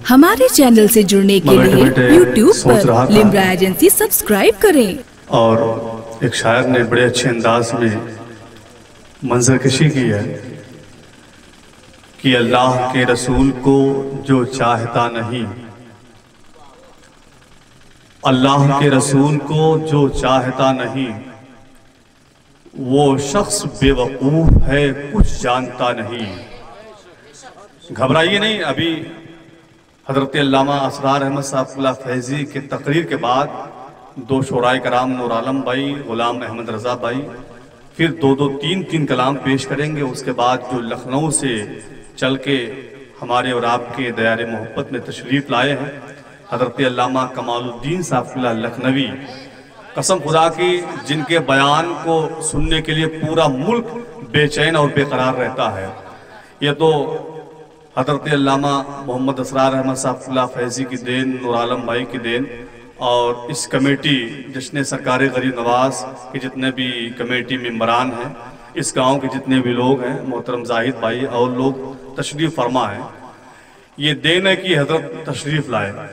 हमारे चैनल से जुड़ने के लिए यूट्यूब पर लिम्रा एजेंसी सब्सक्राइब करें। और एक शायर ने बड़े अच्छे अंदाज में मंजरकशी की है कि अल्लाह के रसूल को जो चाहता नहीं, अल्लाह के रसूल को जो चाहता नहीं, वो शख्स बेवकूफ़ है, कुछ जानता नहीं। घबराइए नहीं। अभी हज़रत अल्लामा असरार अहमद साहब फैज़ी के तकरीर के बाद दो शोराए कराम नूर आलम भाई, गुलाम अहमद रज़ा भाई फिर दो तीन कलाम पेश करेंगे। उसके बाद जो लखनऊ से चल के हमारे और आपके दयारे मोहब्बत में तशरीफ़ लाए हैं हज़रत अल्लामा कमालुद्दीन साहब लखनवी, कसम खुदा की जिनके बयान को सुनने के लिए पूरा मुल्क बेचैन और बेकरार रहता है। ये तो हज़रत अल्लामा मोहम्मद असरार अहमद साहब फैज़ी की देन, नूर आलम भाई की देन, और इस कमेटी जिसने सरकार गरीब नवाज के जितने भी कमेटी मेंबरान हैं, इस गांव के जितने भी लोग हैं, मोहतरम जाहिद भाई और लोग तशरीफ़ फरमा हैं, ये देन है कि हज़रत तशरीफ़ लाए।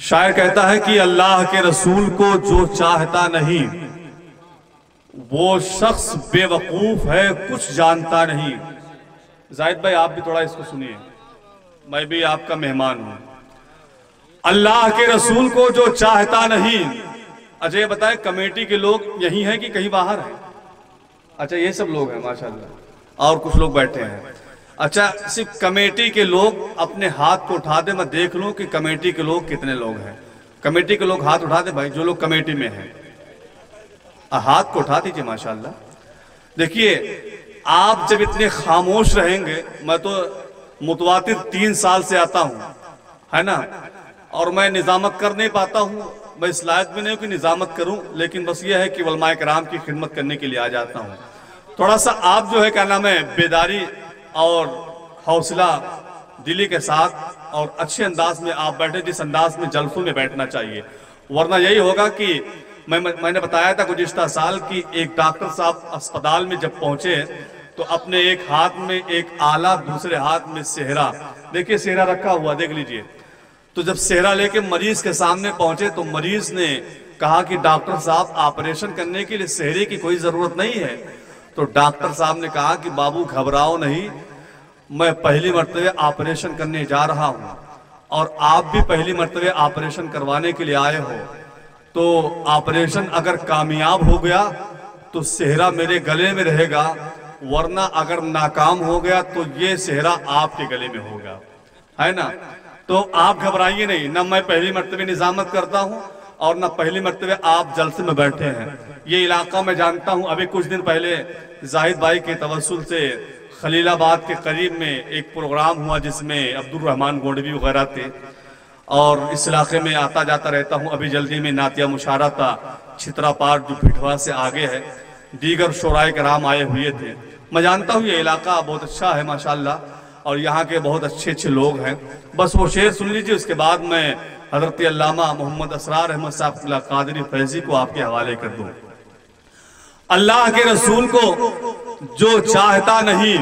शायर कहता है कि अल्लाह के रसूल को जो चाहता नहीं, वो शख्स बेवकूफ़ है, कुछ जानता नहीं। जाहिद भाई आप भी थोड़ा इसको सुनिए, मैं भी आपका मेहमान हूं। अल्लाह के रसूल को जो चाहता नहीं। अच्छा ये बताए कमेटी के लोग यही हैं कि कहीं बाहर हैं? अच्छा ये सब लोग हैं माशाल्लाह, और कुछ लोग बैठे हैं। अच्छा सिर्फ कमेटी के लोग अपने हाथ को उठा दे, मैं देख लूं कि कमेटी के लोग कितने लोग हैं। कमेटी के लोग हाथ उठा दे भाई, जो लोग कमेटी में हैं हाथ को उठा दीजिए माशाल्लाह। देखिए आप जब इतने खामोश रहेंगे, मैं तो मुतवातिर 3 साल से आता हूं, है ना, और मैं निजामत कर नहीं पाता हूं, मैं इस लायक भी नहीं हूं कि निजामत करूं, लेकिन बस ये है कि उलमाए कराम की खिदमत करने के लिए आ जाता हूं। थोड़ा सा आप जो है क्या नाम है, बेदारी और हौसला दिली के साथ और अच्छे अंदाज में आप बैठे, जिस अंदाज में जलसों में बैठना चाहिए, वरना यही होगा कि मैंने बताया था गुज़िश्ता साल की एक डॉक्टर साहब अस्पताल में जब पहुंचे तो अपने एक हाथ में एक आला, दूसरे हाथ में सेहरा, देखिए सेहरा रखा हुआ देख लीजिए। तो जब सेहरा लेके मरीज के सामने पहुंचे तो मरीज ने कहा कि डॉक्टर साहब ऑपरेशन करने के लिए सेहरे की कोई जरूरत नहीं है। तो डॉक्टर साहब ने कहा कि बाबू घबराओ नहीं, मैं पहली मर्तबे ऑपरेशन करने जा रहा हूं और आप भी पहली मर्तबे ऑपरेशन करवाने के लिए आए हो, तो ऑपरेशन अगर कामयाब हो गया तो सेहरा मेरे गले में रहेगा, वरना अगर नाकाम हो गया तो ये सेहरा आपके गले में होगा, है ना। तो आप घबराइए नहीं, ना मैं पहली मर्तबे निजामत करता हूं और ना पहली मर्तबे आप जलसे में बैठे हैं। ये इलाका मैं जानता हूं। अभी कुछ दिन पहले जाहिद भाई के तवस्सुल से खलीलाबाद के करीब में एक प्रोग्राम हुआ जिसमें अब्दुल रहमान गोंडवी वगैरह थे, और इस इलाके में आता जाता रहता हूं। अभी जल्दी में नातिया मुशारा था, छितरा पार जो भिठवा से आगे है, दीगर शोराए कराम आए हुए थे। मैं जानता हूं ये इलाका बहुत अच्छा है माशाल्लाह, और यहाँ के बहुत अच्छे लोग हैं। बस वो शेर सुन लीजिए, उसके बाद मैं हज़रत अल्लामा मोहम्मद असरार अहमद साहब कादरी फैज़ी को आपके हवाले कर दूं। अल्लाह के रसूल को जो चाहता नहीं,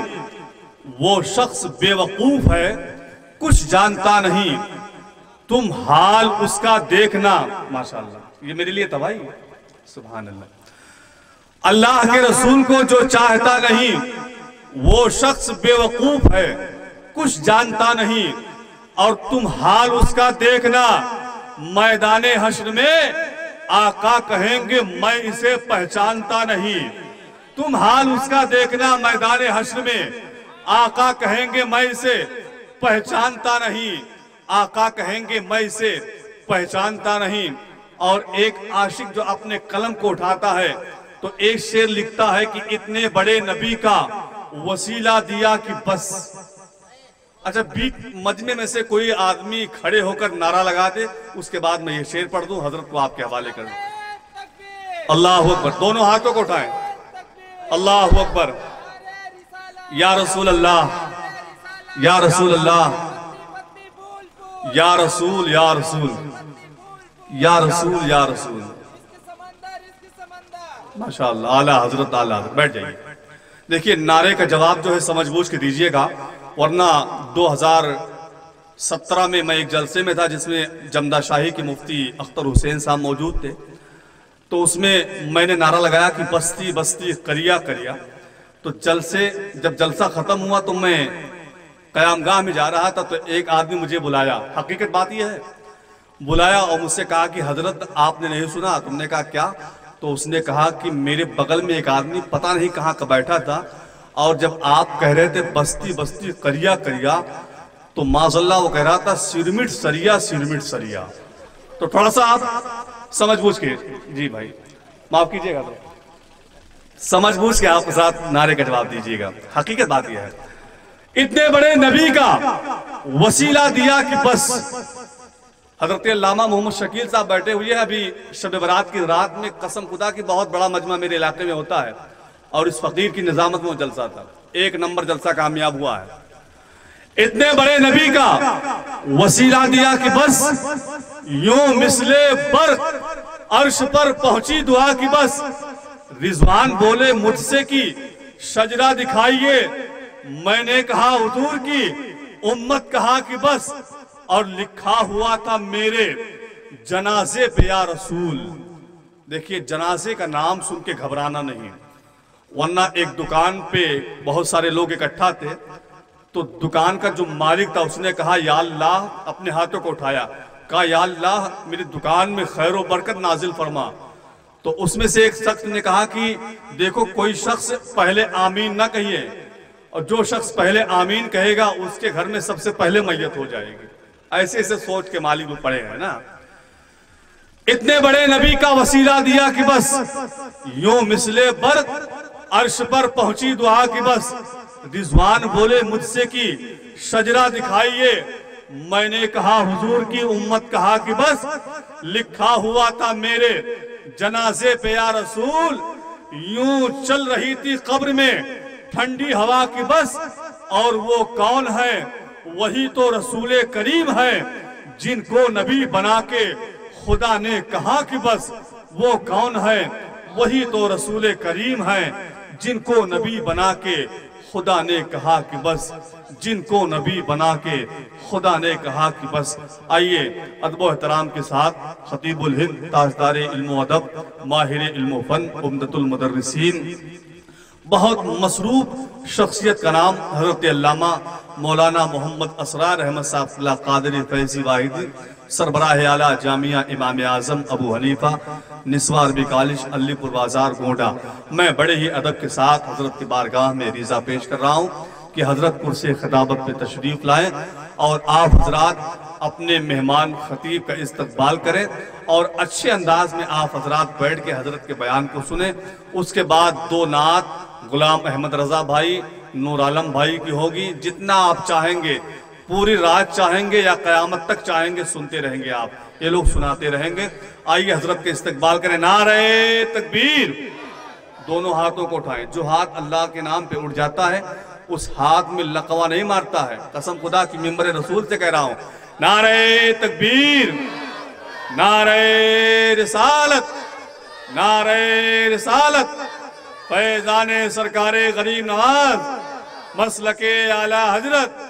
वो शख्स बेवकूफ है, कुछ जानता नहीं, तुम हाल उसका देखना। माशाल्लाह ये मेरे लिए तबाही है, सुभान अल्लाह। अल्लाह के रसूल को जो चाहता नहीं, वो शख्स बेवकूफ है, कुछ जानता नहीं, और तुम हाल उसका देखना। मैदाने हश्र में आका कहेंगे मैं इसे पहचानता नहीं। तुम हाल उसका देखना, मैदाने हश्र में आका कहेंगे मैं इसे पहचानता नहीं, आका कहेंगे मैं इसे पहचानता नहीं। और एक आशिक जो अपने कलम को उठाता है तो एक शेर लिखता है कि इतने बड़े नबी का वसीला दिया कि बस। अच्छा बीच मजमे में से कोई आदमी खड़े होकर नारा लगा दे, उसके बाद मैं ये शेर पढ़ दूं, हजरत को आपके हवाले कर दूं। अल्लाह अकबर, दोनों हाथों को उठाएं, अल्लाह अकबर। या रसूल अल्लाह, या रसूल अल्लाह, या रसूल, या रसूल, या रसूल, या रसूल। माशाअल्लाह, आला हजरत, आला हजरत। बैठ जाइए। देखिए नारे का जवाब जो है समझ बूझ के दीजिएगा, वरना 17 में मैं एक जलसे में था जिसमें जमदा शाही के मुफ्ती अख्तर हुसैन साहब मौजूद थे। तो उसमें मैंने नारा लगाया कि बस्ती बस्ती करिया करिया। तो जब जलसा खत्म हुआ तो मैं कयामगाह में जा रहा था, तो एक आदमी मुझे बुलाया, हकीकत बात यह है, बुलाया और मुझसे कहा कि हजरत आपने नहीं सुना? तुमने कहा क्या? तो उसने कहा कि मेरे बगल में एक आदमी पता नहीं कहाँ का बैठा था, और जब आप कह रहे थे बस्ती बस्ती करिया करिया, तो माज़ल्लाह वो कह रहा था सिरमिट सरिया सिरमिट सरिया। तो थोड़ा सा आप समझ बूझ के, जी भाई माफ कीजिएगा, तो समझ बूझ के आप साथ नारे का जवाब दीजिएगा। हकीकत बात यह है, इतने बड़े नबी का वसीला दिया कि बस। हजरत अल्लामा मोहम्मद शकील साहब बैठे हुए हैं अभी शब बरात की रात में, कसम खुदा की बहुत बड़ा मजमा मेरे इलाके में होता है, और इस फकीर की निजामत में वो जलसा था, 1 नंबर जलसा कामयाब हुआ है। इतने बड़े नबी का वसीला दिया कि बस यूं मिसले बर अर्श पर पहुंची दुआ की बस। रिजवान बोले मुझसे की शजरा दिखाइए, मैंने कहा हुजूर की उम्मत कहा कि बस, और लिखा हुआ था मेरे जनाजे पे या रसूल। देखिए जनाजे का नाम सुन के घबराना नहीं, वरना एक दुकान पे बहुत सारे लोग इकट्ठा थे, तो दुकान का जो मालिक था उसने कहा या अल्लाह, अपने हाथों को उठाया, कहा या अल्लाह मेरी दुकान में खैर व बरकत नाजिल फरमा। तो उसमें से एक शख्स ने कहा कि देखो कोई शख्स पहले आमीन ना कहिए, और जो शख्स पहले आमीन कहेगा उसके घर में सबसे पहले मैयत हो जाएगी। ऐसे ऐसे सोच के मालिक वो पड़े हैं ना। इतने बड़े नबी का वसीला दिया कि बस यूं मिसले बर अर्श पर पहुंची दुआ की बस। रिजवान बोले मुझसे की शजरा दिखाइए, मैंने कहा हुजूर की उम्मत कहा कि बस, लिखा हुआ था मेरे जनाजे पे या रसूल। यूं चल रही थी कब्र में ठंडी हवा की बस, और वो कौन है? वही तो रसूले करीम है, जिनको नबी बना के खुदा ने कहा कि बस। वो कौन है? वही तो रसूले करीम है, जिनको नबी बना के खुदा ने कहा कि बस, जिनको नबी बना के खुदा ने कहा कि बस। आइए अदब एहतराम के साथ खतीबुल हिंद ताजदार इल्म अदब माहिर इल्म फन उम्दतुल मुदर्रिसीन, बहुत मसरूफ शख्सियत का नाम हजरत अल्लामा मौलाना मोहम्मद असरार अहमद साहब कादरी फैजी वाहिदी, सरबराह आला जामिया इमाम आजम अबू हनीफा, निस्वा अरबी कॉलेज अलीपुर बाजार गोंडा। मैं बड़े ही अदब के साथ हजरत की बारगाह में रिजा पेश कर रहा हूँ कि हजरत कुर्सी खिताबत पे तशरीफ लाएं और आप हजरात अपने मेहमान खतीब का इस्तकबाल करें, और अच्छे अंदाज में आप हजरात बैठ के हजरत के बयान को सुने। उसके बाद 2 नात गुलाम अहमद रजा भाई, नूर आलम भाई की होगी। जितना आप चाहेंगे, पूरी रात चाहेंगे या कयामत तक चाहेंगे, सुनते रहेंगे आप, ये लोग सुनाते रहेंगे। आइए हजरत के इस्तकबाल करें। नारे तकबीर। दोनों हाथों को उठाएं। जो हाथ अल्लाह के नाम पे उठ जाता है उस हाथ में लकवा नहीं मारता है, कसम खुदा की मिंबर रसूल से कह रहा हूं। नारे तकबीर, नारे रिसालत, नारे रिसालत, फैजाने सरकारे गरीब नवाज, मसलके आला हजरत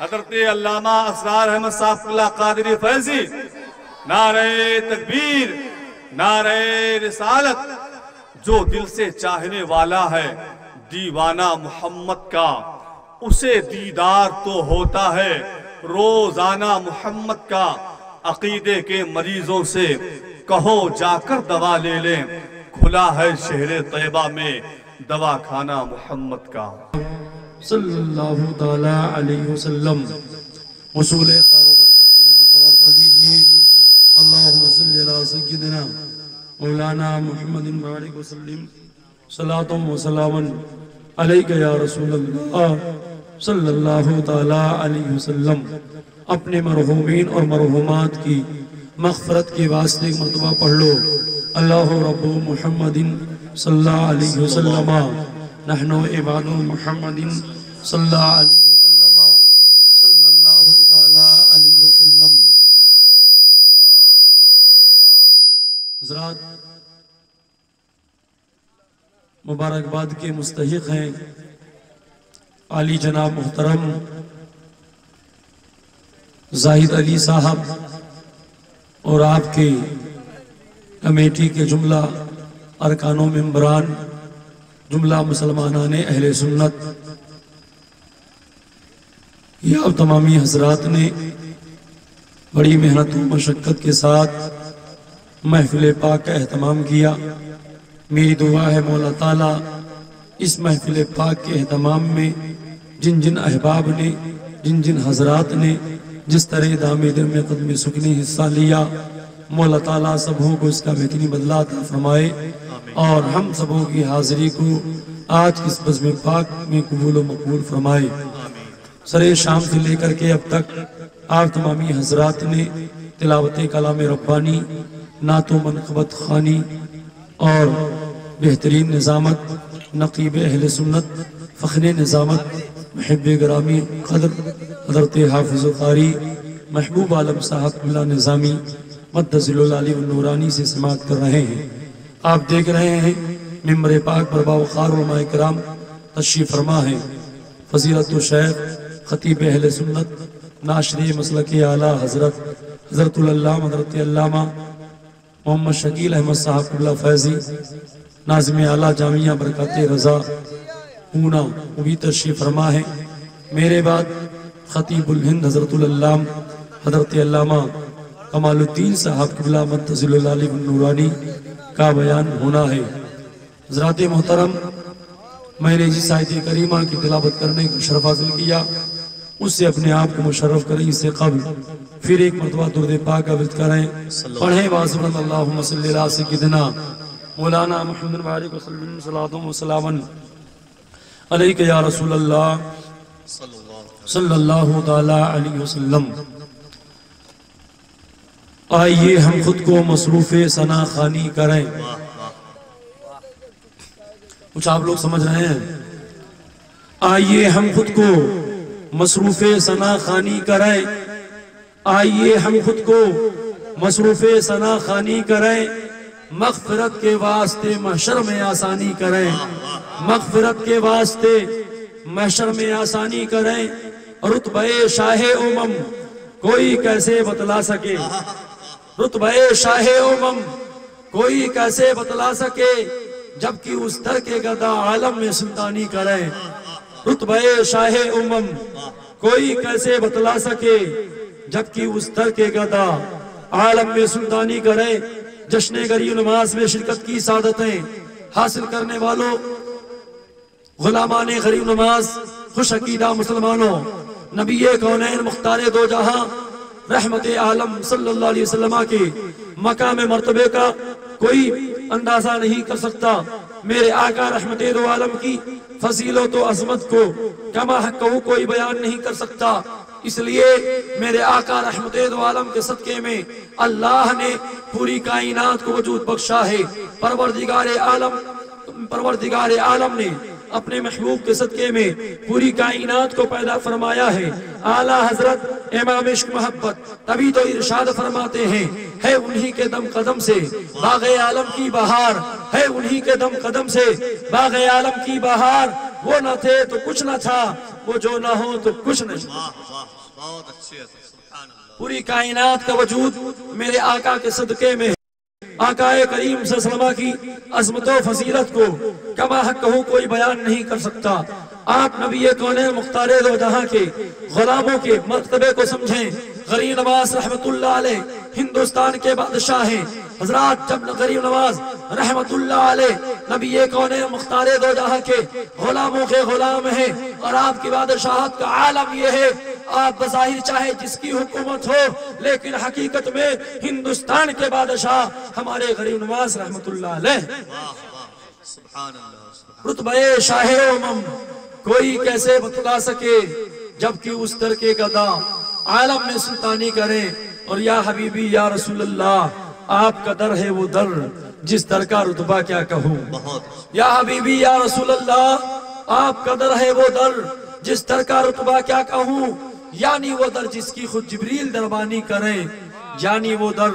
हजरत अल्लामा असरार अहमद साहब कादरी फैजी। नारे तकबीर, नारे रिसालत। जो दिल से चाहने वाला है दीवाना मोहम्मद का, उसे दीदार तो होता है रोजाना मोहम्मद का। अकीदे के मरीजों से कहो जाकर दवा ले लें, खुला है शहरे तैयबा में दवा खाना मोहम्मद का। सल्लल्लाहु ताला अलैहि वसल्लम। वसूल खैर बरकत के मक़ाम पर लीजिए। अल्लाहुम्मा सल्लि अला सय्यिदिना मौलाना मुहम्मदिन बारिक वसल्लिम सलातुम व सलामन अलैका या रसूलल्लाह सल्लल्लाहु ताला अलैहि वसल्लम। अपने मरहूमीन और मरहूमात की मग़फ़िरत के वास्ते एक मरतबा पढ़ लो। अल्लाहु रब्बु मुहम्मदिन सल्लल्लाहु अलैहि वसल्लम नहनु इबादु मुहम्मदिन सल्लल्लाहु अलैहि वसल्लम सल्लल्लाहु ताला अलैहि वसल्लम। हज़रात मुबारकबाद के मुस्तहिक़ हैं आली जनाब मुहतरम जाहिद अली साहब और आपके कमेटी के जुमला अरकानों मेंबरान, जुमला मुसलमानान अहले सुन्नत, या तमामी हजरात ने बड़ी मेहनत और मशक्क़त के साथ महफिल पाक का एहतमाम किया। मेरी दुआ है मौला ताला इस महफिल पाक के एहतमाम में जिन जिन अहबाब ने, जिन जिन हजरात ने जिस तरह दामे दिल में कदम सुखने हिस्सा लिया, मौला ताला सबों को इसका बेहतरीन बदला अता फरमाए और हम सबों की हाजिरी को आज की इस बज़्म पाक में कबूल व मकबूल फरमाए। सरे शाम से लेकर के अब तक आप तमामी हजरात ने तिलावत कलाम रब्बानी, नातो मनक़बत खानी और बेहतरीन निज़ामत, नक़ीब अहले सुन्नत, फ़ख्रे निज़ामत, महब ग्रामी क़द्र हज़रत हाफ़िज़ क़ारी महबूब आलम साहब क़िबला निज़ामी मद्दज़िलुल आली व नूरानी से समाअत कर रहे हैं। आप देख रहे हैं मिंबर पाक पर बावक़ार उलमाए किराम तशरीफ़ फरमा है। फ़ज़ीलतुल शेख ख़तीब अहले सुन्नत नाशरी मसलक आला हज़रत हज़रतुल अल्लामा हज़रत अल्लामा मोहम्मद शकील अहमद साहब क़िबला फैज़ी नाज़िम आला जामिया बरकत रज़ा ऊना वो भी तशरीफ़ फरमा है। मेरे बाद ख़तीबुल हिंद हज़रतुल अल्लाम हज़रत अल्लामा कमालुद्दीन साहब क़िबला मद्दज़िलुल आली व नूरानी का बयान होना है। हज़रात मोहतरम, मैंने जिस आयत करीमा की तिलावत करने का शरफ हासिल किया उससे अपने आप को मुशर्रफ करें। इससे कबल फिर एक मरतबा दुरूद पाक का विज़ करें, पढ़ें वाज़िबुल्लाहुम्मा सल्ली अला सय्यिदिना मौलाना मुहम्मद वालिक सल्लल्लाहु अलैहि या रसूल अल्लाह सल्लल्लाहु तआला अलैहि वसल्लम। आइए हम खुद को मसरूफ़ सना खानी करें। कुछ आप लोग समझ रहे हैं? आइए हम खुद को मसरूफ़ सना खानी करें, आइए हम खुद को मसरूफ़ सना खानी करें, मग़फ़िरत के वास्ते महशर में आसानी करें, मग़फ़िरत के वास्ते महशर में आसानी करें। रुतबे शाहे उमम कोई कैसे बतला सके, रुतबे शाहे उमम कोई कैसे बतला सके, जबकि उस दर के गदा आलम में सुल्तानी करें। रुतबे शाहे उमम कोई कैसे बतला सके, जबकि उस दर के गदा आलम में सुल्तानी करे। जश्न गरीब नमाज में शिरकत की सादतें हासिल करने वालों, गुलामान गरीब नमाज, खुश अकीदा मुसलमानों, नबी कौनैन मुख्तार दो जहां रहमत आलम सल्लल्लाहु अलैहि वसल्लम के मकाम मर्तबे का कोई अंदाजा नहीं कर सकता। मेरे आका रहमत दो आलम की फजीलत तो अजमत को कमा हक कोई बयान नहीं कर सकता। इसलिए मेरे आका रहमत दो आलम के सदके में अल्लाह ने पूरी कायनात को वजूद बख्शा है। परवरदिगार आलम ने अपने महबूब के सदके में पूरी कायनात को पैदा फरमाया है। आला हजरत इमाम इश्क मोहब्बत तभी तो इरशाद फरमाते हैं, है उन्हीं के दम कदम से बाग़े आलम की बहार, है उन्हीं के दम कदम से बाग़े आलम की बहार। वो न थे तो कुछ न था, वो जो न हो तो कुछ नहीं। पूरी कायनात का वजूद मेरे आका के सदके में। आकाए करीम सल्लल्लाहु की अज़मत व फजीलत को कमा हक कहूँ कोई बयान नहीं कर सकता। आप नबी कौनैन मुख्तार दो जहां के गुलामों के मर्तबे को समझें। गरीब नवाज रहमतुल्लाह अलैह हिंदुस्तान के बादशाह हैं। हजरात, जब गरीब नवाज रहमतुल्लाह अलैह नबी कौनैन मुख्तार दो जहां के गुलामों के गुलाम हैं और आपकी बादशाहत का आलम यह है, आप बज़ाहिर चाहे जिसकी हुकूमत हो, लेकिन हकीकत में हिंदुस्तान के बादशाह हमारे गरीब नवाज रहमतुल्लाह अलैह। रुतबे शाहे उमम कोई कैसे बतला सके, जबकि उस दर के गदा आलम में सुल्तानी करें। और या हबीबी या रसूल अल्लाह, आपका दर है वो दर जिस दर का रुतबा क्या कहूँ। या हबीबी या रसूल अल्लाह, आपका दर है वो दर जिस दर का रुतबा क्या कहूँ। यानी वो दर जिसकी खुद जिब्रील दरबानी करें, यानी वो दर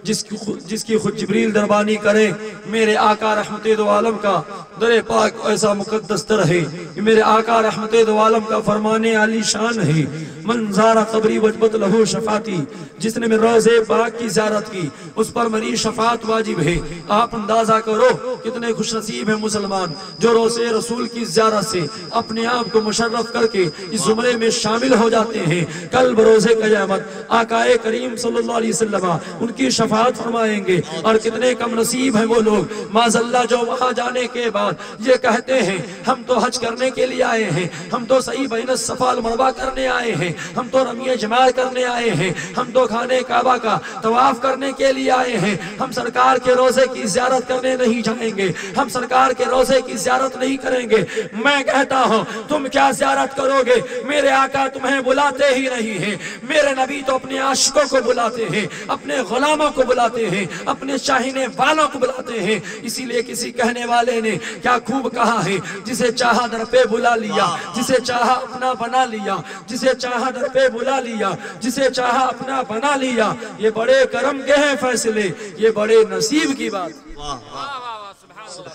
जिसकी खुद जिब्रील दरबानी करे। मेरे आका रहमते दो आलम का दरे पाक ऐसा मुकद्दस दर है, मेरे आका रहमते दो आलम का फरमाने आली शान है। मंजारा कबरी वजबत लहू शफाती, जिसने मेरे रोज़े पाक की ज़ियारत की उस पर मेरी शफात वाजिब है। आप अंदाजा करो कितने खुशनसीब है मुसलमान जो रोज़े रसूल की ज़ियारत से अपने आप को मुशर्रफ करके इस जुमरे में शामिल हो जाते हैं। कल बरोज़े क़यामत आकाए करीम सल्लल्लाहु अलैहि वसल्लम उनकी शफात फरमाएंगे। और कितने कम नसीब है वो लोग माज़अल्लाह जो वहाँ जाने के बाद ये कहते हैं हम तो हज करने के लिए आए हैं, हम तो सही बैन सफा वल मरवा करने आए हैं, हम तो रमिए जमाल करने आए हैं, हम तो खाने काबा का तवाफ करने के लिए आए हैं, हम सरकार के रोजे की ज़ियारत करने नहीं जाएंगे, हम सरकार के रोजे की ज़ियारत नहीं करेंगे। मैं कहता हूँ तुम क्या ज़ियारत करोगे, मेरे आका तुम्हें बुलाते ही नहीं है। मेरे नबी तो अपने आशिकों को बुलाते हैं, अपने गुलामों को बुलाते हैं, अपने चाहने वालों को बुलाते हैं। इसीलिए किसी कहने वाले ने क्या खूब कहा है, जिसे चाहा दर पे बुला लिया, जिसे चाहा अपना बना लिया, जिसे चाहा दर पे बुला लिया, जिसे चाहा अपना बना लिया। ये बड़े करम के हैं फैसले, ये बड़े नसीब की बात।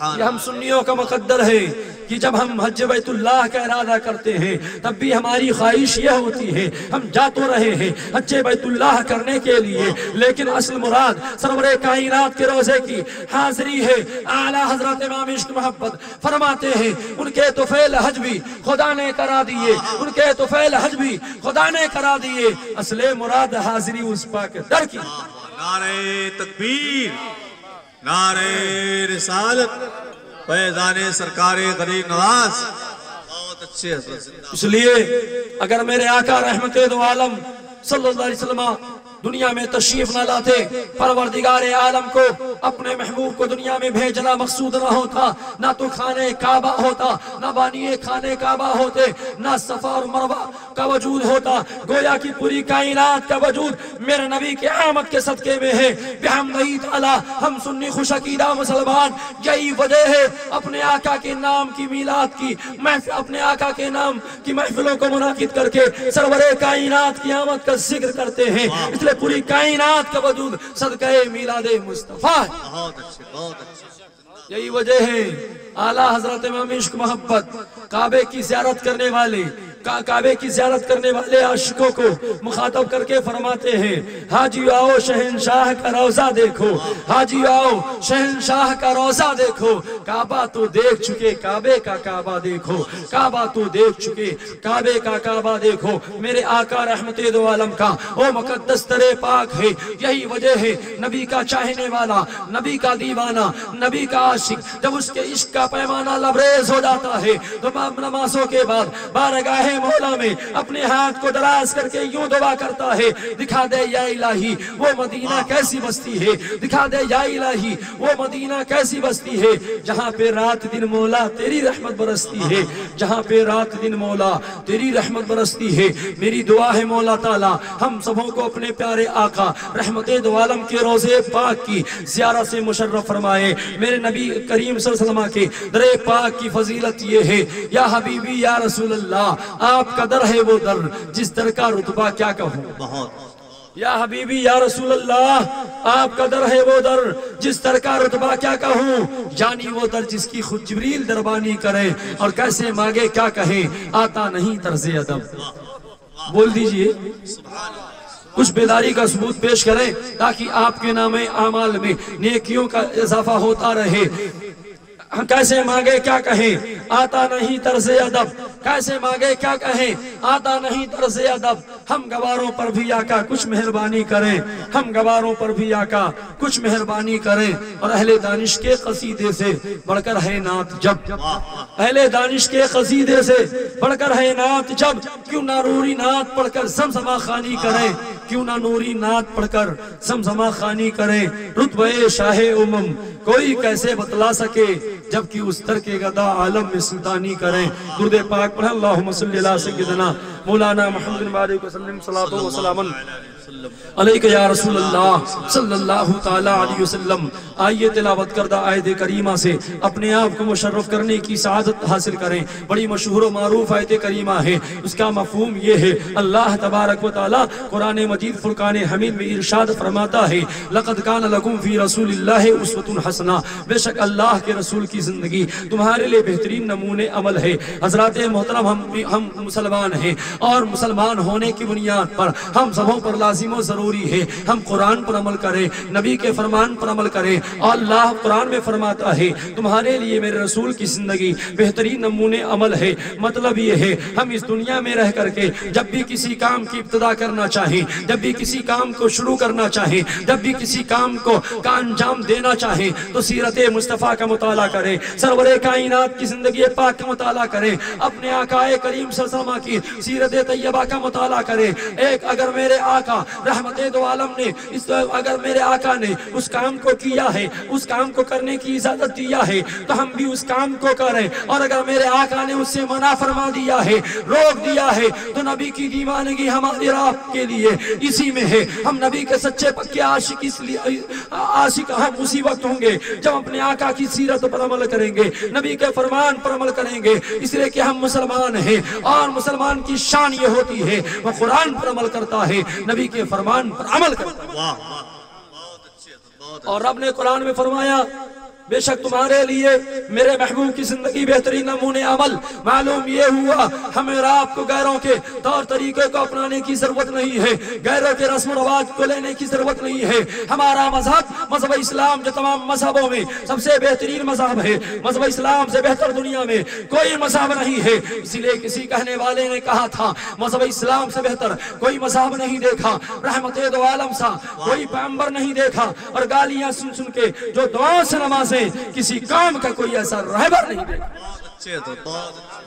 ये हम सुन्नियों का मुकद्दर है कि जब हम हज बैतुल्लाह का इरादा करते हैं तब भी हमारी ख्वाहिश यह होती है हम जा तो रहे हैं हज बैतुल्लाह करने के लिए, लेकिन असल मुराद सरवरे कायनात के रोजे की हाजिरी है। आला हजरत इमाम इश्क मोहब्बत फरमाते हैं उनके तुफैल हज भी खुदा ने करा दिए, उनके तुफैल हज भी खुदा ने करा दिए। असले मुराद हाजिरी उस पाक दर की। नारे तकबीर, नारे रिसालत, फैज़ाने सरकारे गरीब नवाज। बहुत अच्छे हज़रत। इसलिए अगर मेरे आका रहमते दो आलम सल्लल्लाहु अलैहि वसल्लम दुनिया में तशरीफ न लाते, परवरदिगारे आलम को अपने महबूब को दुनिया में भेजना मकसूद न होता, ना तो खाने काबा होता, ना बानिए खाने काबा होते, ना सफा और मरवा का वजूद होता। गोया की पूरी कायनात का वजूद मेरे नबी के आमद के सदके में है। बिहम्दिही ताला हम सुन्नी खुशअकीदा मुसलमान यही वजह है अपने आका के नाम की मीलाद की महफिल, अपने आका के नाम की महफिलों को मुनाकिद करके सरवरे कायनात की आमद का जिक्र करते हैं। इसलिए पूरी कायनात का वजूद सदक़े मीलादे मुस्तफा। बहुत अच्छे, बहुत अच्छे। यही वजह है आला हजरत इमाम इश्क मोहब्बत काबे की ज़ियारत करने वाले काबे की ज़ियारत करने वाले आशिकों को मुखातब करके फरमाते हैं हाजी आओ शहनशाह का रोज़ा देखो, हाजी आओ शहनशाह का रोज़ा देखो। काबा तो देख चुके काबे का काबा देखो, काबा तो देख चुके काबे का काबा देखो। मेरे आका रहमते दो आलम का ओ मुकद्दस दरे पाक है। यही वजह है नबी का चाहने वाला, नबी का दीवाना, नबी का आशिक जब उसके इश्क का पैमाना लबरेज हो जाता है तो नमाजों के बाद बारगाह मौला में अपने हाथ को दराज करके यूं दुआ करता है दिखा दे या इलाही वो मदीना कैसी बस्ती है, दिखा दे या इलाही वो मदीना कैसी बस्ती है जहाँ पे रात दिन मौला तेरी रहमत बरसती है, जहाँ पे रात दिन मौला तेरी रहमत बरसती है। मेरी दुआ है मौला ताला हम सबों को अपने प्यारे आका रहमते दो आलम के रोज़े पाक की ज़ियारत से मुशर्रफ फरमाए। मेरे नबी करीम सल्लल्लाहु अलैहि वसल्लम के दरे पाक की फजीलत ये है या हबीबी या रसूल अल्लाह आपका दर है वो दर जिस दर का रुतबा क्या कहूँ। बहुत या हबीबी या रसूल अल्लाह आपका दर है वो दर जिस दर का रुतबा क्या कहूँ। जानी वो दर जिसकी खुद जिब्रील दरबानी करे और कैसे मांगे क्या कहे आता नहीं तर्ज़े अदब। बोल दीजिए कुछ बेदारी का सबूत पेश करें ताकि आपके नामे आमाल में नेकियों का इजाफा होता रहे। कैसे मांगे क्या कहें आता नहीं तर्ज़े अदब, कैसे मांगे क्या कहें आता नहीं तर्ज़े अदब। हम गवारों पर भी आका कुछ मेहरबानी करें, हम गवारों पर भी आका कुछ मेहरबानी करें। और अहले दानिश के कसीदे से बढ़कर है नात जब, अहले दानिश के कसीदे से बढ़कर है नात जब। क्यों ना नूरी नात पढ़कर समसमा खानी करें, क्यों ना नूरी नात पढ़कर समसमा खानी करें। रुतबे शाहे उमम कोई कैसे बतला सके जबकि उस दर के गदा आलम में सुल्तानी करें। दुरूद पाक पढ़ अल्लाहुम्मा सल्ली अला सय्यिदना मौलाना मुहम्मद वसल्लम सलातो व सलामन। अलैका या रसूल अल्लाह सल्लल्लाहु ताला अलैहि वसल्लम। आइए तिलावत करदा आयत करीमा से अपने आप को मुशर्रफ करने की सआदत हासिल करें। बड़ी मशहूर व मारूफ आयत करीमा है, उसका मफहूम ये है, अल्लाह तबारक व तआला कुरान मजीद फुरकान हमीद में इरशाद फरमाता है, लक़द कान लकुम फी रसूलिल्लाहि उस्वतुन हसना, बेशक अल्लाह के रसूल की जिंदगी तुम्हारे लिए बेहतरीन नमूने अमल है। हजरात मोहतरम, हम मुसलमान हैं और मुसलमान होने की बुनियाद पर हम सबों पर लाजिम व जरूरी है हम कुरान पर अमल करें, नबी के फरमान पर अमल करें। अल्लाह कुरान में फरमाता है, तुम्हारे लिए मेरे रसूल की जिंदगी बेहतरीन नमूने अमल है। मतलब ये है, हम इस दुनिया में रह करके जब भी किसी काम की इब्तिदा करना चाहें, जब भी किसी काम को शुरू करना चाहें, जब भी किसी काम को का अंजाम देना चाहें, तो सीरत मुस्तफ़ा का मुताला करें, सरवरे कायनात की जिंदगी पाक का मुताला करें, अपने आकाए करीम सल्लल्लाहु अलैहि वसल्लम की सीरत तैयबा का मुताला करें। एक अगर मेरे आका रहमते दो आलम ने अगर मेरे आका ने उस काम को किया है, उस काम को करने की इजाजत दिया है, तो हम भी उस काम को करें। और अगर मेरे आका ने उससे मना फरमा दिया है, रोक दिया है, तो नबी की दीवानगी हमारे रात के लिए इसी में है। हम नबी के सच्चे पक्के आशिक इसलिए आशिक हम उसी वक्त होंगे जब अपने आका की सीरत पर अमल करेंगे, नबी के फरमान पर अमल करेंगे। इसलिए कि हम मुसलमान हैं और मुसलमान की शान ये होती है, वो कुरान पर अमल करता है, नबी के फरमान पर अमल करता है। और रब ने कुरान में फरमाया, बेशक तुम्हारे लिए मेरे महबूब की जिंदगी बेहतरीन नमूने अमल। मालूम ये हुआ, हमें और आपको गैरों के तौर तरीके को अपनाने की जरूरत नहीं है, गैरों के रस्म रवाज को लेने की जरूरत नहीं है। हमारा मजहब इस्लाम जो तमाम मजहबों में सबसे बेहतरीन मजहब है। मजहब इस्लाम से बेहतर दुनिया में कोई मजहब नहीं है। इसीलिए किसी कहने वाले ने कहा था, मजहब इस्लाम से बेहतर कोई मजहब नहीं देखा, रहमते दो आलम सा कोई पैगंबर नहीं देखा। और गालियां सुन सुन के जो दुआओं से नमाज़ें, किसी काम का कोई ऐसा रहबर नहीं देखा।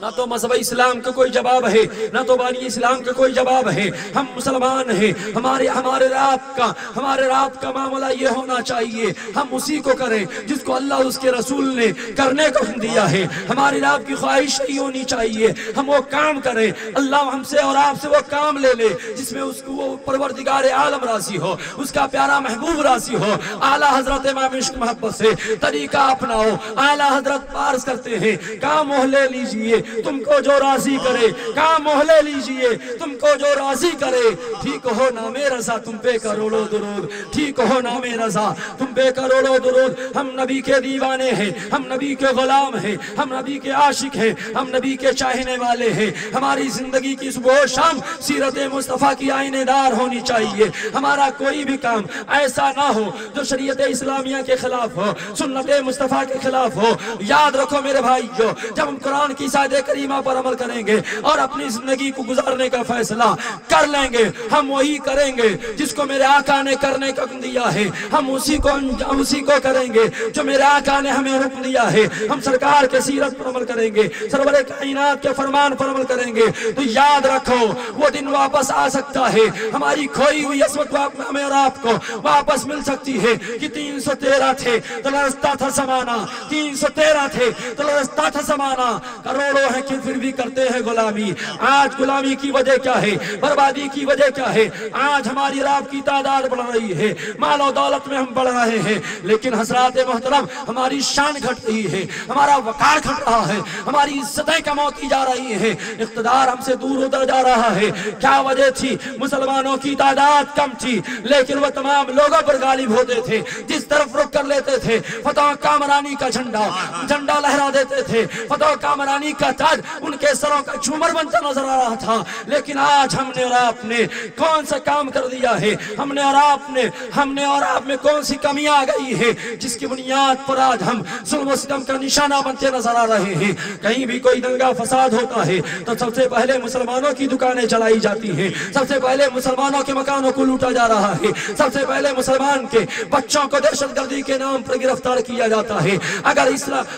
ना तो मज़हब इस्लाम का कोई जवाब है, ना तो बानी इस्लाम का कोई जवाब है। हम मुसलमान हैं, हमारे रात का मामला ये होना चाहिए, हम उसी को करें जिसको अल्लाह उसके रसूल ने करने को दिया है। हमारी रात की ख्वाहिश ही होनी चाहिए, हम वो काम करें, अल्लाह हमसे और आपसे वो काम ले ले जिसमें उसको वो परवरदिगार आलम राजी हो, उसका प्यारा महबूब राजी हो। आला हजरत इमाम इश्क मोहब्बत से तरीका अपनाओ। आला हजरत पार्स करते हैं, काम मोहले लीजिए तुमको जो राजी करे, काम मोहले लीजिए तुमको जो राजी करे। ठीक हो नामे रजा तुम पे करोड़ों दुरूद, ठीक हो नामे रजा तुम पे करोड़ों दुरूद। हम नबी के दीवाने हैं, हम नबी के गुलाम हैं, हम नबी के आशिक हैं, हम नबी के चाहने वाले हैं। हमारी जिंदगी की सुबह शाम सीरत मुस्तफ़ा की आईनेदार होनी चाहिए। हमारा कोई भी काम ऐसा ना हो जो शरीयत इस्लामिया के खिलाफ हो, सुन्नत मुस्तफ़ा के खिलाफ हो। याद रखो मेरे भाइयों, जब हम कुरान की सादे करीमा पर अमल करेंगे और अपनी जिंदगी को गुजारने का फैसला कर लेंगे, हम वही करेंगे जिसको मेरे आका ने करने का हुक्म दिया है। हम उसी को करेंगे जो मेरे आका ने हमें हुक्म दिया है। हम सरकार के सीरत पर अमल करेंगे, सरवरे कायनात के फरमान पर अमल करेंगे। तो याद रखो वो दिन वापस आ सकता है, हमारी खोई हुई असमत हमें और आपको वापस मिल सकती है। कि 313 थे तो लरसता था समाना, 313 थे तो लरसता था समाना। करोड़ों हैं कि फिर भी करते हैं गुलामी। आज गुलामी की वजह क्या है, बर्बादी की वजह क्या है? आज हमारी रात की तादाद बढ़ रही है, मालो दौलत में हम बढ़ रहे हैं, लेकिन हजरात मोहतरम हमारी शान घट रही है, हमारा वकार घट रहा है, हमारी इज्जतें कम होती जा रही है, इख्तिदार हमसे दूर होता जा रहा है। क्या वजह थी? मुसलमानों की तादाद कम थी, लेकिन वह तमाम लोगों पर गालिब होते थे। जिस तरफ रुख कर लेते थे, फतह कामरानी का झंडा लहरा देते थे, फतह कामरानी का ताज उनके सरों का झूमर बनता नजर आ रहा था। लेकिन आज हमने और आपने कौन सा काम कर दिया है? हमने और आप में कौन सी कमियां आ गई है जिसकी बुनियाद पर आज हम जुल्म सितम का निशाना बनते नजर आ रहे हैं? कहीं भी कोई दंगा फसाद होता है तो सबसे पहले मुसलमानों की दुकानें चलाई जाती हैं, सबसे पहले मुसलमानों के मकानों को लूटा जा रहा है, सबसे पहले मुसलमान के बच्चों को दहशतगर्दी के नाम पर गिरफ्तार किया जाता है।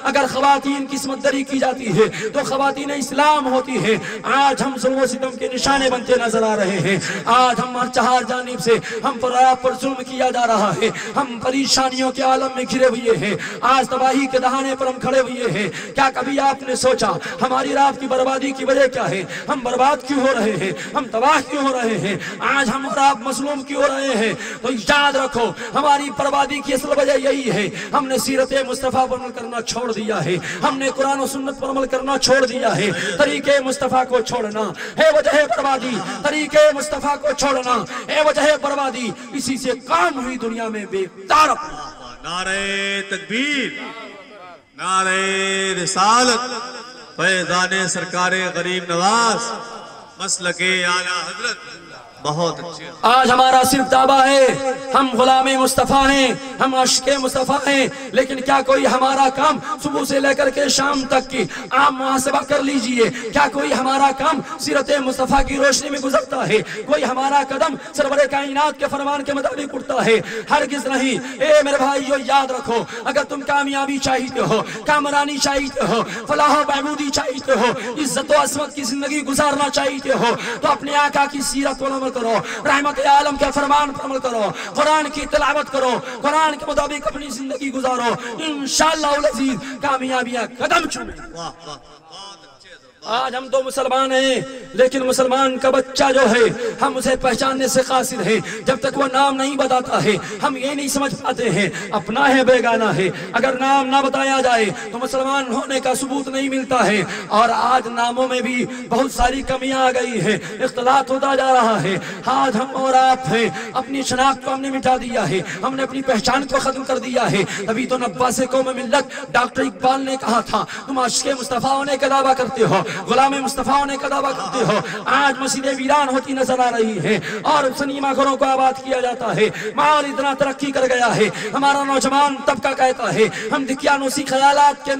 अगर खवातीन की इस्मतदरी की जाती है तो खवातीन इस्लाम होती है। आज हम जुल्म सितम के निशाने बनते नजर आ रहे हैं। आज हम चार जाने जानिब से हम पर आप पर जुल्म किया जा रहा है, हम परेशानियों के आलम में घिरे हुए हैं, आज तबाही के दहाने पर हम खड़े हुए हैं। क्या कभी आपने सोचा हमारी रात की बर्बादी की वजह क्या है? हम बर्बाद क्यों हो रहे हैं? हम तबाह क्यों हो रहे हैं? आज हम और आप मसलूम क्यों हो रहे हैं? तो याद रखो हमारी बर्बादी की असल वजह यही है, हमने सीरत मुस्तफा पर अमल करना छोड़ दिया है, हमने कुरान और सुन्नत पर अमल करना छोड़ दिया है। तरीके मुस्तफा को छोड़ना है वजह बर्बादी, तरीके मुस्तफा को छोड़ना है वजह बर्बादी। इसी से काम हुई दुनिया में बेकार। नारे तकबीर, नारे रिसालत, फैज़ाने सरकारे गरीब नवाज, मसलके आला हजरत। बहुत अच्छे। आज हमारा सिर्फ दावा है, हम गुलामे मुस्तफा हैं, हम अश्के मुस्तफा हैं, लेकिन क्या कोई हमारा काम सुबह से लेकर के शाम तक की आप मुहासबा कर लीजिए, क्या कोई हमारा काम सीरत मुस्तफा की रोशनी में गुजरता है? कोई हमारा कदम सरवरे कायनात के फरमान के मुताबिक उठता है? हरगिज़ नहीं। ए मेरे भाइयों याद रखो, अगर तुम कामयाबी चाहते हो, कामरानी चाहते हो, फलाह बहबूदी चाहते हो, इज्जत व असमत की जिंदगी गुजारना चाहते हो, तो अपने आका की सीरत पर अमल करो, रहमत आलम के फरमान पर अमल करो, कुरान की तिलावत करो, कुरान के मुताबिक अपनी जिंदगी गुजारो, इंशाअल्लाह उल अज़ीज़ कामयाबियां कदम चूमे। वाह वाह, बहुत अच्छे। आज हम तो मुसलमान हैं, लेकिन मुसलमान का बच्चा जो है हम उसे पहचानने से कासिर है। जब तक वो नाम नहीं बताता है हम ये नहीं समझ पाते हैं अपना है बेगाना है। अगर नाम ना बताया जाए तो मुसलमान होने का सबूत नहीं मिलता है। और आज नामों में भी बहुत सारी कमियां आ गई है, इख्तिलात होता जा रहा है। आज हम और आप हैं, अपनी शनाख्त को हमने मिटा दिया है, हमने अपनी पहचान को खत्म कर दिया है। तभी तो नब्बासे कौम मिल्लत डॉक्टर इकबाल ने कहा था, तुम आशिक़े मुस्तफा होने का दावा करते हो, गुलाम मुस्तफा होने का दावा करते हो। आज मस्जिदें वीरान होती नजर आ रही है और सिनेमा घरों को आबाद किया जाता है। माल इतना तरक्की कर गया है, हमारा नौजवान तबका कहता है हम दिक्यानूसी ख्यालात के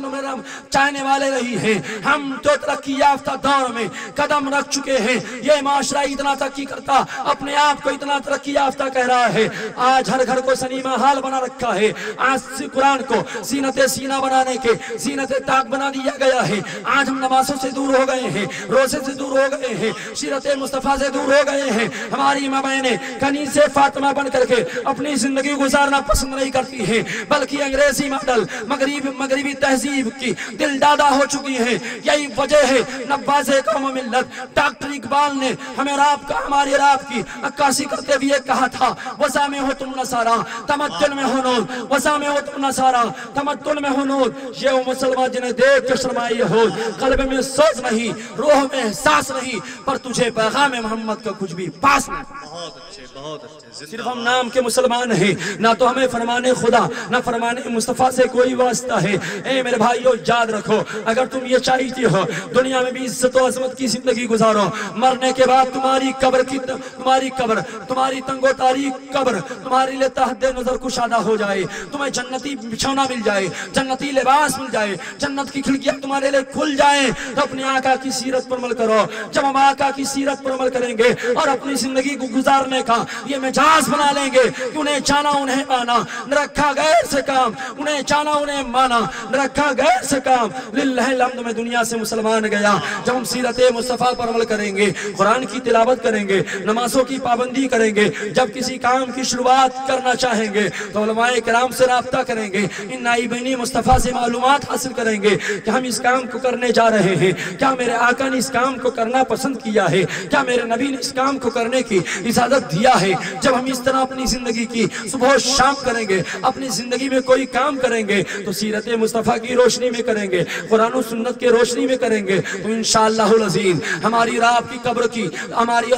चाहने वाले नहीं हैं। हम तो तरक्की याफ्ता दौर में कदम रख चुके हैं। ये माशरा इतना तरक्की करता अपने आप को इतना तरक्की याफ्ता कह रहा है। आज हर घर को सिनेमा हाल बना रखा है। आज कुरान को सीनते सीना बनाने के सीनते ताक बना दिया गया है। आज हम नमाजों से दूर हो गए हैं, रोजे से दूर हो गए हैं, सीरत मुस्तफा से दूर हो गए हैं। हमारी माँ बहनें कनीज़े फातिमा बन करके अपनी जिंदगी गुजारना पसंद नहीं करती हैं, बल्कि अंग्रेजी मॉडल मगरिबी तहजीब की दिल दादा हो चुकी है। यही वजह है नब्बासे कौम मिल्लत डॉक्टर इकबाल ने हमें रात का हमारी रात की अक्कासी करते हुए कहा था, वसा में हो तुम नसारा तमद्दुन में हो नूर, वसा में हो तुम नसारा तमद्दुन में हो नूर। ये वो मुसलमान जिन्हें देख के शर्माए हो, कल्ब में सोच नहीं, रूह में एहसास नहीं, पर तुझे पैगाम मोहम्मद का कुछ भी पास नहीं। बहुत अच्छे, बहुत अच्छे। सिर्फ हम नाम के मुसलमान हैं, ना तो हमें फरमाने खुदा ना फरमाने मुस्तफा से कोई वास्ता है। ए मेरे भाइयों याद रखो, अगर तुम ये चाहते हो दुनिया में भी इज्जत और अजमत की जिंदगी गुजारो, मरने के बाद तुम्हारी कब्र तुम्हारी तंगो तारीख कब्र तुम्हारे लिए तहद्दे नजर कुशादा हो जाए, तुम्हें जन्नती बिछौना मिल जाए, जन्नती लिबास मिल जाए, जन्नत की खिड़कियां तुम्हारे लिए खुल जाए, तो अपने आका की सीरत पर अमल करो। जब हम आका की सीरत पर अमल करेंगे और अपनी जिंदगी को गुजारने का ये मिजाज बना लेंगे कि उन्हें जाना उन्हें माना, न रखा गैर से काम, उन्हें जाना उन्हें माना, न रखा गैर से काम। लिल्लाहिल हम्द में दुनिया से मुसलमान गया। जब हम सीरत मुस्तफा पर अमल करेंगे, कुरान की तिलावत करेंगे, नमाजों की पाबंदी करेंगे, जब किसी काम की शुरुआत करना चाहेंगे तो उलमाए किराम से राब्ता करेंगे, इन नाइबीनी मुस्तफा से मालूमात हासिल करेंगे कि हम इस काम को करने जा रहे हैं, क्या मेरे आका ने इस काम को करना पसंद किया है, क्या मेरे नबी ने इस काम को करने की इजाजत दिया है। जब हम इस तरह अपनी जिंदगी की सुबह शाम करेंगे, अपनी जिंदगी में कोई काम करेंगे तो सीरत मुस्तफा की रोशनी में करेंगे, कुरान और सुन्नत की रोशनी में करेंगे, तो इंशाअल्लाहुल अज़ीज़ हमारी और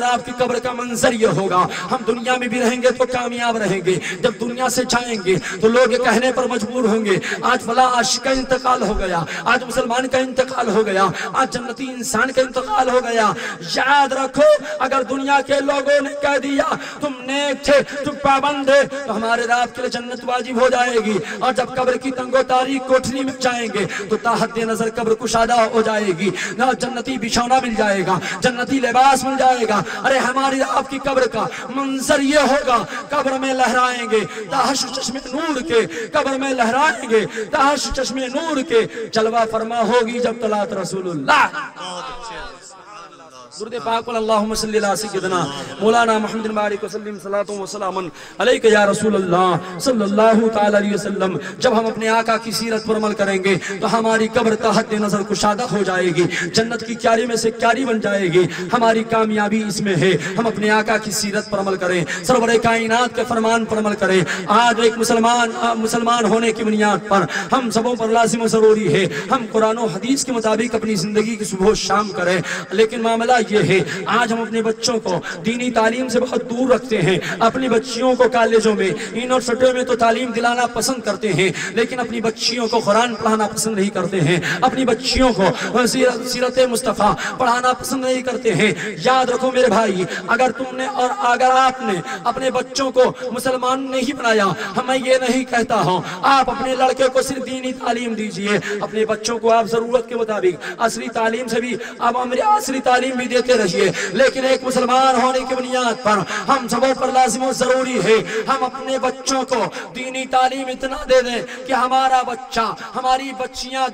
आपकी कब्र का मंजर ये होगा, हम दुनिया में भी रहेंगे तो कामयाब रहेंगे। जब दुनिया से जाएंगे तो लोग ये कहने पर मजबूर होंगे, आज फला आशिक का इंतकाल हो गया, आज मुसलमान का इंतकाल हो गया, आज जन्नती इंसान का इंतकाल हो गया। याद रखो, अगर दुनिया के लोगों ने कह दिया तुम नेक थे, तुम पाबंद थे, तो हमारे रात के लिए जन्नत वाजिब हो जाएगी। और जब कब्र की तंगो तारीख कोठरी में जाएंगे तो ताहद्दे नजर कब्र कुशादा हो जाएगी, ना जन्नती बिछौना मिल जाएगा, जन्नती लिबास मिल जाएगा। अरे हमारी आपकी कब्र का मंजर ये होगा, कब्र में लहराएंगे ताहश चश्मे नूर के, कब्र में लहराएंगे ताहश चश्मे नूर के, जलवा फरमा होगी जब तलात रसूलुल्लाह। बहुत अच्छे, सुभान अल्लाह, दुरूद पाक पढ़ अल्लाहुम्मा सल्ली अला सय्यिदना मौलाना मुहम्मद बारिक वसल्लम सलातु व सलामन अलैका या रसूल अल्लाह सल्लल्लाहु तआला अलैहि वसल्लम। जब हम अपने आका की सीरत पर अमल करेंगे तो हमारी कब्र का हद नजर कुशादा हो जाएगी, जन्नत की क्यारी में से क्यारी बन जाएगी। हमारी कामयाबी इसमें है हम अपने आका की सीरत पर अमल करें, सरवरे कायनात के फरमान पर अमल करें। आज एक मुसलमान होने की बुनियाद पर हम सबों पर लाजिम और जरूरी है हम कुरान और हदीस के मुताबिक अपनी जिंदगी की सुबह शाम करें। लेकिन मामला ये है आज हम अपने बच्चों को दीनी तालीम से बहुत दूर रखते हैं। अपनी बच्चियों को कॉलेजों में यूनिवर्सिटियों में तो तालीम दिलाना पसंद करते हैं, लेकिन अपनी बच्चियों को कुरान पढ़ाना पसंद नहीं करते हैं, अपनी बच्चियों को सीरत मुस्तफ़ा पढ़ाना पसंद नहीं करते हैं। याद रखो मेरे भाई, अगर तुमने और अगर आपने अपने बच्चों को मुसलमान नहीं बनाया, मैं ये नहीं कहता हूँ आप अपने लड़के को सिर्फ दीनी तालीम दीजिए, अपने बच्चों को आप जरूरत के मुताबिक असली तालीम से भी आप असली तालीम भी देते रहिए। लेकिन एक मुसलमान होने की बुनियाद पर हम सबों पर लाजिम और जरूरी है हम अपने बच्चों को दीनी तालीम इतना दे दें कि हमारा बच्चा हमारी बच्चियां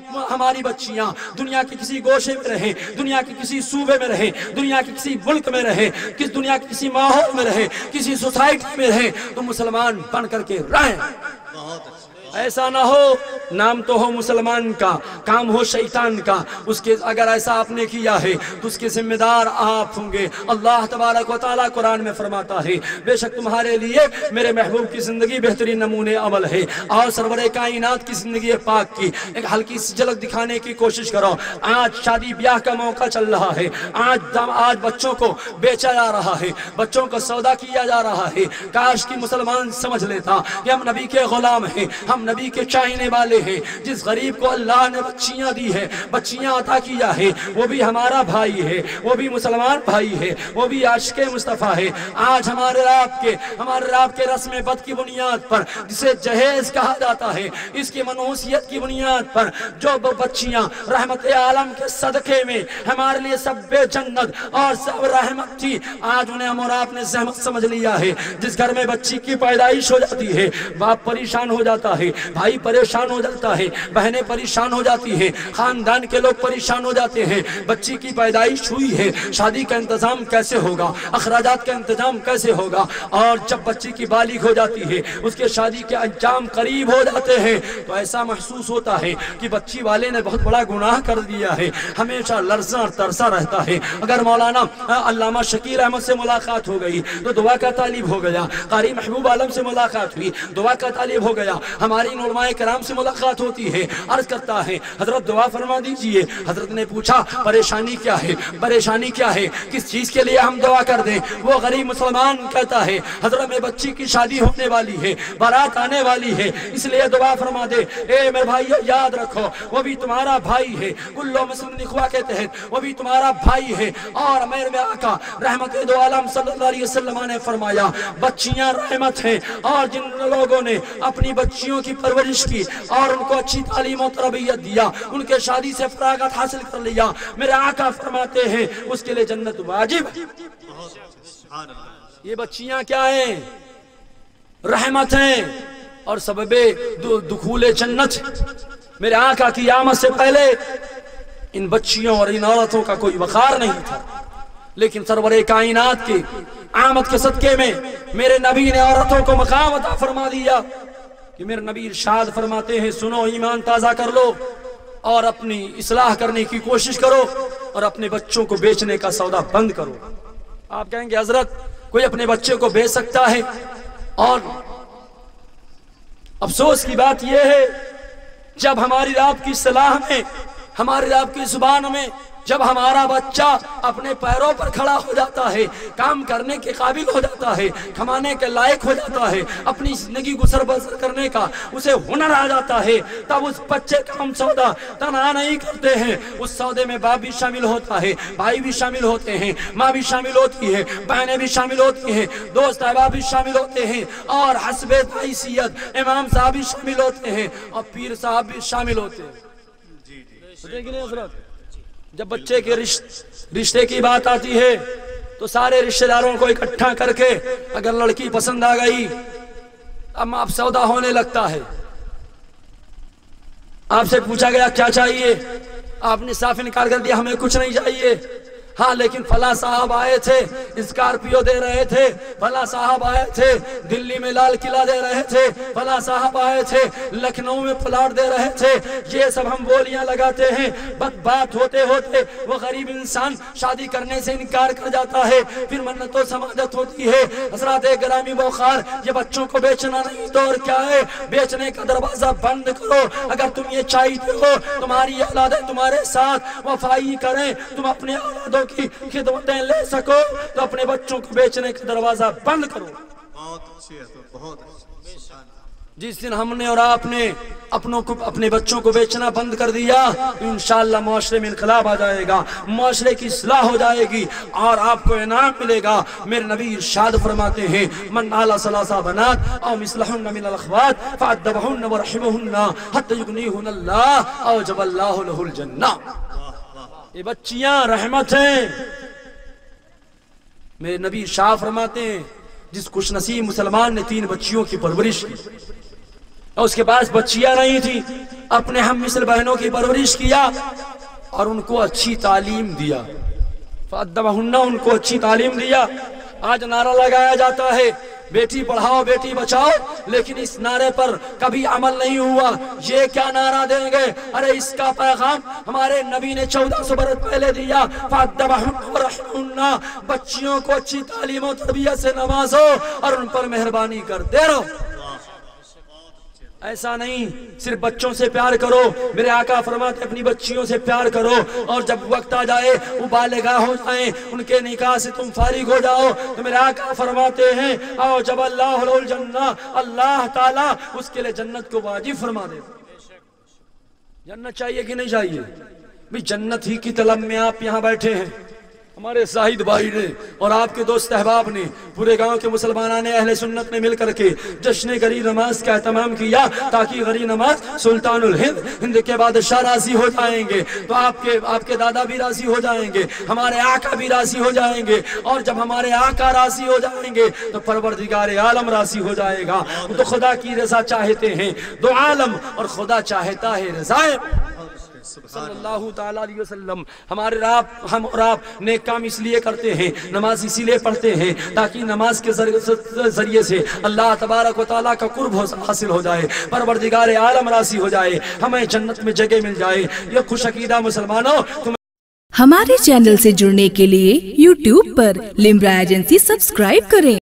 दुनिया के किसी गोशे में रहे, दुनिया के किसी सूबे में रहे, दुनिया के किसी मुल्क में रहे, दुनिया के किसी माहौल में रहे, किसी सोसाइटी में रहे, तो मुसलमान बन करके रहें। ऐसा ना हो नाम तो हो मुसलमान का, काम हो शैतान का। उसके अगर ऐसा आपने किया है तो उसके जिम्मेदार आप होंगे। अल्लाह तबारक व तआला कुरान में फरमाता है बेशक तुम्हारे लिए मेरे महबूब की जिंदगी बेहतरीन नमूने अमल है। और सरवरे कायनात की जिंदगी पाक की एक हल्की सी झलक दिखाने की कोशिश करो। आज शादी ब्याह का मौका चल रहा है, आज बच्चों को बेचा जा रहा है, बच्चों को सौदा किया जा रहा है। काश की मुसलमान समझ लेता कि हम नबी के गुलाम हैं, हम नबी के चाहने वाले हैं। जिस गरीब को अल्लाह ने बच्चियां दी है, बच्चियां अता किया है, वो भी हमारा भाई है, वो भी मुसलमान भाई है, वो भी आशिक़े मुस्तफ़ा है। आज हमारे राब के रस्म बद की बुनियाद पर जिसे जहेज कहा जाता है, इसकी मनहूसियत की बुनियाद पर जो बच्चियां रहमत आलम के सदके में हमारे लिए सब जन्नत और सब रहमत थी, आज उन्हें हम और आपने जहमत समझ लिया है। जिस घर में बच्ची की पैदाइश हो जाती है बाप परेशान हो जाता है, भाई परेशान हो जाता है, बहनें परेशान हो जाती हैं, खानदान के लोग परेशान हो जाते हैं। बच्ची की पैदाइश हुई है, शादी का इंतजाम कैसे होगा, अखराजात का इंतजाम कैसे होगा। और जब बच्ची की बालिग हो जाती है, उसके शादी के अंजाम करीब हो जाते हैं, तो ऐसा महसूस होता है कि बच्ची वाले ने बहुत बड़ा गुनाह कर दिया है। हमेशा लरसा और तरसा रहता है। अगर मौलाना अल्लामा शकील अहमद से मुलाकात हो गई तो दुआ का तालिब हो गया, कारी महबूब आलम से मुलाकात हुई दुआ का तालिब हो गया, हमारी उलमाए कराम से मुलाकात होती है, अर्ज करता है हजरत दुआ फरमा दीजिए। हजरत ने पूछा परेशानी क्या है, परेशानी क्या है, किस चीज के लिए हम दुआ कर दें। वो गरीब मुसलमान कहता है हजरत मेरी बच्ची की शादी होने वाली है, बारात आने वाली है, इसलिए दुआ फरमा दे। ए मेरे भाई याद रखो वो भी तुम्हारा भाई है, कुल्लो मुस्लिम निखवा के तहत वो भी तुम्हारा भाई है। और मेरे आका रहमत दो आलम सल्लल्लाहु अलैहि वसल्लम ने फरमाया बच्चियां रहमत हैं, और जिन लोगों ने अपनी बच्चियों की परवरिश की और उनको अच्छी तालीम और तरबियत दिया, उनके शादी से फरागत हासिल कर लिया, मेरे आका फरमाते हैं उसके लिए जन्नत वाजिब। ये बच्चियां क्या हैं? रहमत हैं और सबबे दुखूले जन्नत। मेरे आका की आमद से पहले इन बच्चियों और इन औरतों का कोई वकार नहीं था, लेकिन सरवरे कायनात की आमद के सदके में मेरे नबी ने औरतों को मकाम अता फरमा दिया कि मेरे नबी इरशाद फरमाते हैं सुनो ईमान ताज़ा कर लो और अपनी इस्लाह करने की कोशिश करो और अपने बच्चों को बेचने का सौदा बंद करो। आप कहेंगे हजरत कोई अपने बच्चे को बेच सकता है? और अफसोस की बात यह है जब हमारी रात की सलाह में, हमारी रात की जुबान में जब हमारा बच्चा अपने पैरों पर खड़ा हो जाता है, काम करने के काबिल हो जाता है, कमाने के लायक हो जाता है, अपनी जिंदगी गुजर बसर करने का उसे हुनर आ जाता है, तब उस बच्चे का हम सौदा तनहा नहीं करते हैं। उस सौदे में बाप भी शामिल होता है, भाई भी शामिल होते हैं, माँ भी शामिल होती है, बहनें भी शामिल होती हैं, दोस्त अहबाब भी शामिल होते हैं, और हस्बे हैसियत इमाम साहब भी शामिल होते हैं, और पीर साहब भी शामिल होते हैं। जब बच्चे के रिश्ते की बात आती है तो सारे रिश्तेदारों को इकट्ठा करके अगर लड़की पसंद आ गई, अब आप सौदा होने लगता है। आपसे पूछा गया क्या चाहिए, आपने साफ इनकार कर दिया हमें कुछ नहीं चाहिए। हाँ, लेकिन फला साहब आए थे, स्कॉर्पियो दे रहे थे, फला साहब आए थे, दिल्ली में लाल किला दे रहे थे, फला साहब आए थे, लखनऊ में प्लाट दे रहे थे। ये सब हम बोलियां लगाते हैं, बात होते होते वो गरीब इंसान शादी करने से इनकार कर जाता है, फिर मन्नतों समाजत होती है। हजरात गिरामी वक़ार, ये बच्चों को बेचना नहीं तो और क्या है, बेचने का दरवाजा बंद करो। अगर तुम ये चाहते हो तुम्हारी औलादें तुम्हारे साथ वफाई करें, तुम अपने औलादों की खिदमतें ले सको, तो अपने बच्चों को बेचने का दरवाजा बंद करो। बहुत अच्छी है, तो बहुत अच्छी। जिस दिन हमने और आपने अपने बच्चों को बेचना बंद कर दिया, इंशाअल्लाह मुआशरे में इनकलाब आ जाएगा, मुआशरे की इस्लाह हो जाएगी और आपको इनाम मिलेगा। मेरे नबी इरशाद फरमाते हैं, मन आला सलासा बनात औ मिसलहुन्ना मिनल अखवात फअद्दबहुन्ना व रहिमहुन्ना हत्ता युगनीहुन्नल्लाह औ जबल्लाहु लहुल जन्नह। ये बच्चियां रहमत हैं। मेरे नबी शाह फरमाते हैं, जिस खुशनसीब मुसलमान ने 3 बच्चियों की परवरिश की और उसके पास बच्चियां नहीं थी, अपने हम मिसल बहनों की परवरिश किया और उनको अच्छी तालीम दिया, फअद्दबहुन्ना, उनको अच्छी तालीम दिया। आज नारा लगाया जाता है बेटी पढ़ाओ बेटी बचाओ, लेकिन इस नारे पर कभी अमल नहीं हुआ। ये क्या नारा देंगे? अरे इसका पैगाम हमारे नबी ने 1400 बरस पहले दिया, फअद्दबहुन्ना, बच्चियों को अच्छी तालीम और तरबियत से नवाजो और उन पर मेहरबानी करते रहो। ऐसा नहीं सिर्फ बच्चों से प्यार करो, मेरे आका फरमाते अपनी बच्चियों से प्यार करो और जब वक्त आ जाए वो बालिगा हो जाए, उनके निकाह से तुम फारिग हो जाओ, तो मेरे आका फरमाते हैं आओ जब अल्लाह जन्नत, अल्लाह ताला उसके लिए जन्नत को वाजिब फरमा दे। जन्नत चाहिए कि नहीं चाहिए? भाई जन्नत ही की तलब में आप यहाँ बैठे हैं। हमारे शाहिद भाई ने और आपके दोस्त अहबाब ने, पूरे गांव के मुसलमानों ने, अहले सुन्नत ने मिलकर के जश्न गरीब नमाज का एहतमाम किया, ताकि गरीब नमाज सुल्तानुल हिंद, हिंद के बादशाह राजी हो जाएंगे, तो आपके दादा भी राजी हो जाएंगे, हमारे आका भी राजी हो जाएंगे, और जब हमारे आका राजी हो जाएंगे तो परवरदिगार आलम राजी हो जाएगा। तो खुदा की रजा चाहते हैं दो आलम और खुदा चाहता है रज़ाए सल्लल्लाहु ताला अलैहि वसल्लम। हमारे हम और आप नेक काम इसलिए करते हैं, नमाज इसीलिए पढ़ते हैं ताकि नमाज के जरिए से अल्लाह तबारक व तआला का कुर्ब हासिल हो जाए, परवरदिगार आलम राज़ी हो जाए, हमें जन्नत में जगह मिल जाए। ये खुश अकीदा मुसलमानों, हमारे चैनल से जुड़ने के लिए YouTube पर लिम्रा एजेंसी सब्सक्राइब करें।